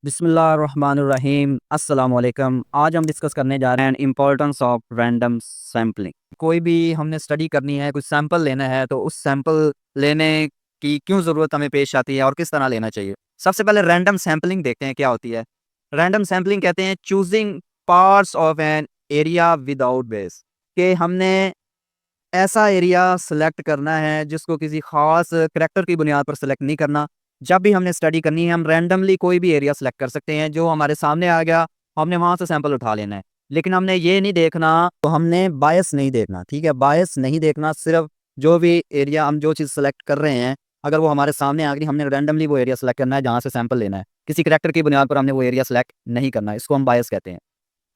बिस्मिल्लाहिर्रहमानिर्रहीम अस्सलाम वालेकुम। आज हम डिस्कस करने जा रहे हैं इम्पोर्टेंस ऑफ रैंडम सैम्पलिंग। कोई भी हमने स्टडी करनी है, कुछ सैंपल लेना है, तो उस सैंपल लेने की क्यों ज़रूरत हमें पेश आती है और किस तरह लेना चाहिए। सबसे पहले रैंडम सैम्पलिंग देखते हैं क्या होती है। रैंडम सैम्पलिंग कहते हैं choosing parts of an area without base, कि हमने ऐसा एरिया सेलेक्ट करना है जिसको किसी खास करैक्टर की बुनियाद पर सेलेक्ट नहीं करना। जब भी हमने स्टडी करनी है, हम रैंडमली कोई भी एरिया सेलेक्ट कर सकते हैं, जो हमारे सामने आ गया हमने वहाँ से सैंपल उठा लेना है। लेकिन हमने ये नहीं देखना, तो हमने बायस नहीं देखना, ठीक है, बायस नहीं देखना। सिर्फ जो भी एरिया हम जो चीज़ सेलेक्ट कर रहे हैं, अगर वो हमारे सामने आ गई, हमने रैंडमली वो एरिया सेलेक्ट करना है जहाँ से सैंपल लेना है। किसी करैक्टर की बुनियाद पर हमने वो एरिया सेलेक्ट नहीं करना, इसको हम बायस कहते हैं।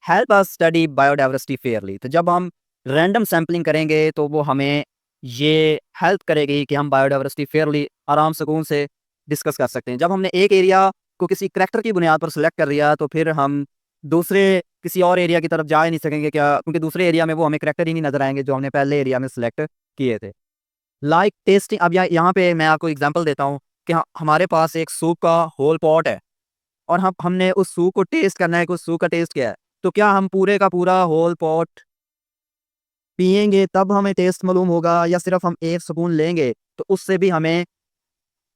Help us study biodiversity Fairlie, तो जब हम रैंडम सैम्पलिंग करेंगे तो वो हमें ये हेल्प करेगी कि हम बायोडाइवर्सिटी फेयरली आराम सुकून से डिस्कस कर सकते हैं। जब हमने एक एरिया को किसी करैक्टर की बुनियाद पर सिलेक्ट कर लिया, तो फिर हम दूसरे किसी और एरिया की तरफ जा ही नहीं सकेंगे, क्या, क्योंकि दूसरे एरिया में वो हमें करैक्टर ही नहीं नजर आएंगे जो हमने पहले एरिया में सिलेक्ट किए थे। लाइक टेस्टिंग, अब यहाँ पे मैं आपको एग्जाम्पल देता हूँ कि हमारे पास एक सूप का होल पॉट है और हमने उस सूप को टेस्ट करना है कि उस सूप का टेस्ट क्या है। तो क्या हम पूरे का पूरा होल पॉट पिएंगे तब हमें टेस्ट मालूम होगा, या सिर्फ हम एक स्पून लेंगे तो उससे भी हमें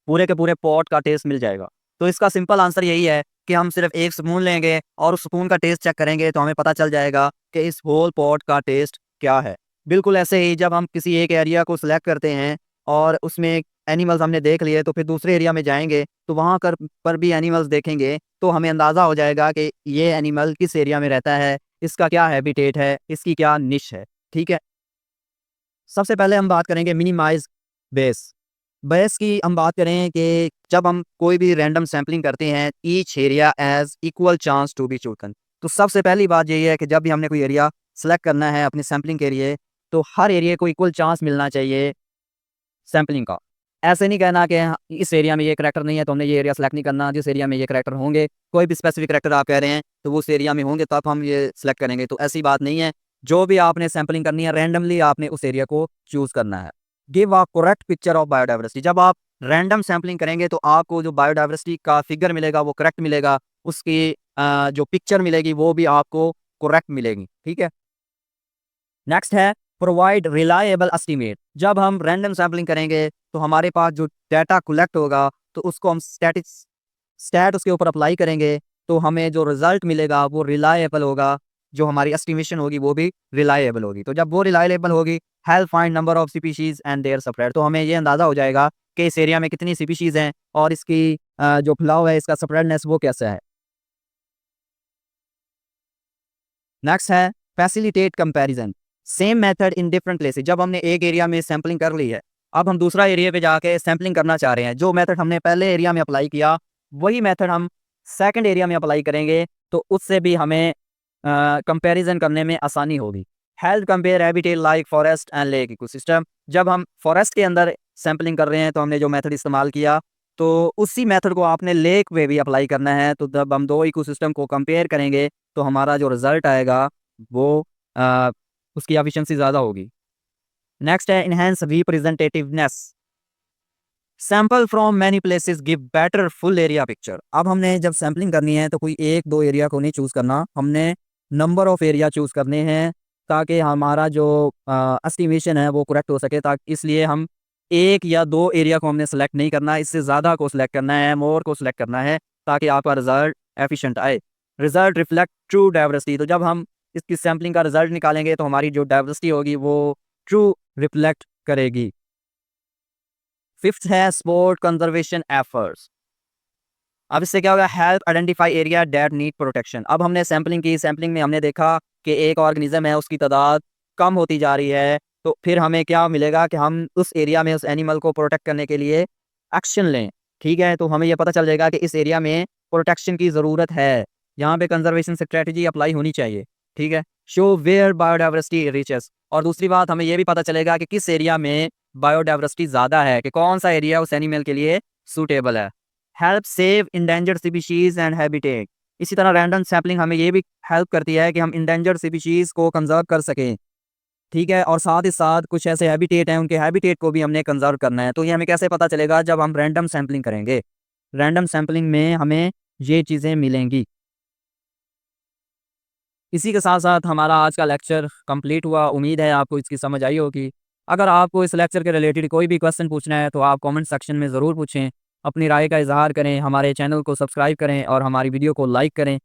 पूरे के पूरे पॉट का टेस्ट मिल जाएगा। तो इसका सिंपल आंसर यही है कि हम सिर्फ एक स्पून लेंगे और उस स्पून का टेस्ट चेक करेंगे तो हमें पता चल जाएगा कि इस होल पॉट का टेस्ट क्या है। बिल्कुल ऐसे ही जब हम किसी एक एरिया को सिलेक्ट करते हैं और उसमें एनिमल्स हमने देख लिए, तो फिर दूसरे एरिया में जाएंगे तो वहाँ कर पर भी एनिमल्स देखेंगे, तो हमें अंदाज़ा हो जाएगा कि ये एनिमल किस एरिया में रहता है, इसका क्या हैबिटेट है, इसकी क्या निश है। ठीक है, सबसे पहले हम बात करेंगे मिनिमाइज बेस। बेस की हम बात करें कि जब हम कोई भी रैंडम सैम्पलिंग करते हैं, each area has equal chance to be chosen. तो सबसे पहली बात यही है कि जब भी हमने कोई एरिया सेलेक्ट करना है अपने सैम्पलिंग के लिए, तो हर एरिया को इक्वल चांस मिलना चाहिए सैम्पलिंग का। ऐसे नहीं कहना कि हाँ, इस एरिया में ये करैक्टर नहीं है तो हमने ये एरिया सेलेक्ट नहीं करना, जिस एरिया में ये करैक्टर होंगे, कोई भी स्पेसिफिक करैक्टर आप कह रहे हैं तो वो उस एरिया में होंगे तब हम ये सेलेक्ट करेंगे, तो ऐसी बात नहीं है। जो भी आपने सैम्पलिंग करनी है, रैंडमली आपने उस एरिया को चूज करना है। Give a correct picture of biodiversity, जब आप रैंडम सैम्पलिंग करेंगे तो आपको जो बायोडाइवर्सिटी का फिगर मिलेगा वो करेक्ट मिलेगा, उसकी जो पिक्चर मिलेगी वो भी आपको करेक्ट मिलेगी। ठीक है, नेक्स्ट है प्रोवाइड रिलायबल एस्टीमेट। जब हम रैंडम सैम्पलिंग करेंगे तो हमारे पास जो डाटा कलेक्ट होगा, तो उसको हम स्टैट उसके ऊपर अप्लाई करेंगे, तो हमें जो रिजल्ट मिलेगा वो रिलायबल होगा, जो हमारी एस्टिमेशन होगी वो भी रिलायबल होगी। तो जब वो रिलायबल होगी, help find number of species and their spread, तो हमें ये अंदाजा हो जाएगा कि इस एरिया में कितनी स्पीशीज हैं और इसकी जो फैलाव है, इसका स्प्रेडनेस वो कैसा है। नेक्स्ट है facilitate comparison, same method in different places. जब हमने एक एरिया में सैम्पलिंग कर ली है, अब हम दूसरा एरिया पे जाके सैम्पलिंग करना चाह रहे हैं, जो मेथड हमने पहले एरिया में अप्लाई किया वही मेथड हम सेकंड एरिया में अप्लाई करेंगे, तो उससे भी हमें कंपैरिजन करने में आसानी होगी। Health compare habitat like forest and lake ecosystem, जब हम फॉरेस्ट के अंदर सैम्पलिंग कर रहे हैं तो हमने जो मेथड इस्तेमाल किया, तो उसी मेथड को आपने लेक पे भी अप्लाई करना है। तो जब हम दो इकोसिस्टम को कंपेयर करेंगे तो हमारा जो रिजल्ट आएगा वो अ, उसकी एफिशिएंसी ज़्यादा होगी। नेक्स्ट है enhance representativeness, sample from many places give better full area picture. अब हमने जब सैम्पलिंग करनी है तो कोई एक दो एरिया को नहीं चूज करना, हमने नंबर ऑफ एरिया चूज करने हैं ताकि हमारा जो एस्टिमेशन है वो करेक्ट हो सके। ताकि इसलिए हम एक या दो एरिया को हमने सेलेक्ट नहीं करना, इससे ज़्यादा को सिलेक्ट करना है, मोर को सिलेक्ट करना है, ताकि आपका रिजल्ट एफिशिएंट आए। रिजल्ट रिफ्लेक्ट ट्रू डाइवर्सिटी, तो जब हम इसकी सैम्पलिंग का रिजल्ट निकालेंगे तो हमारी जो डाइवर्सिटी होगी वो ट्रू रिफ्लेक्ट करेगी। फिफ्थ है स्पोर्ट कंजर्वेशन एफर्ट्स। अब इससे क्या होगा, help identify area that need protection. अब हमने सैम्पलिंग की, सैम्पलिंग में हमने देखा कि एक ऑर्गेनिज्म है उसकी तादाद कम होती जा रही है, तो फिर हमें क्या मिलेगा कि हम उस एरिया में उस एनिमल को प्रोटेक्ट करने के लिए एक्शन लें। ठीक है, तो हमें यह पता चल जाएगा कि इस एरिया में प्रोटेक्शन की ज़रूरत है, यहाँ पे कंजर्वेशन स्ट्रेटजी अप्लाई होनी चाहिए। ठीक है, शो वेयर बायोडाइवर्सिटी रिचेस, और दूसरी बात हमें यह भी पता चलेगा कि किस एरिया में बायोडाइवर्सिटी ज़्यादा है, कि कौन सा एरिया उस एनिमल के लिए सूटेबल है। Help save endangered species and habitat, इसी तरह रैंडम सैम्पलिंग हमें ये भी हेल्प करती है कि हम इंडेंजर्ड स्पीशीज को कंजर्व कर सकें। ठीक है, और साथ ही साथ कुछ ऐसे हैबिटेट हैं, उनके हैबिटेट को भी हमने कंजर्व करना है। तो ये हमें कैसे पता चलेगा, जब हम रैंडम सैम्पलिंग करेंगे। रैंडम सैम्पलिंग में हमें ये चीज़ें मिलेंगी। इसी के साथ-साथ हमारा आज का लेक्चर कंप्लीट हुआ। उम्मीद है आपको इसकी समझ आई होगी। अगर आपको इस लेक्चर के रिलेटेड कोई भी क्वेश्चन पूछना है तो आप कमेंट सेक्शन में ज़रूर पूछें। अपनी राय का इज़हार करें, हमारे चैनल को सब्सक्राइब करें और हमारी वीडियो को लाइक करें।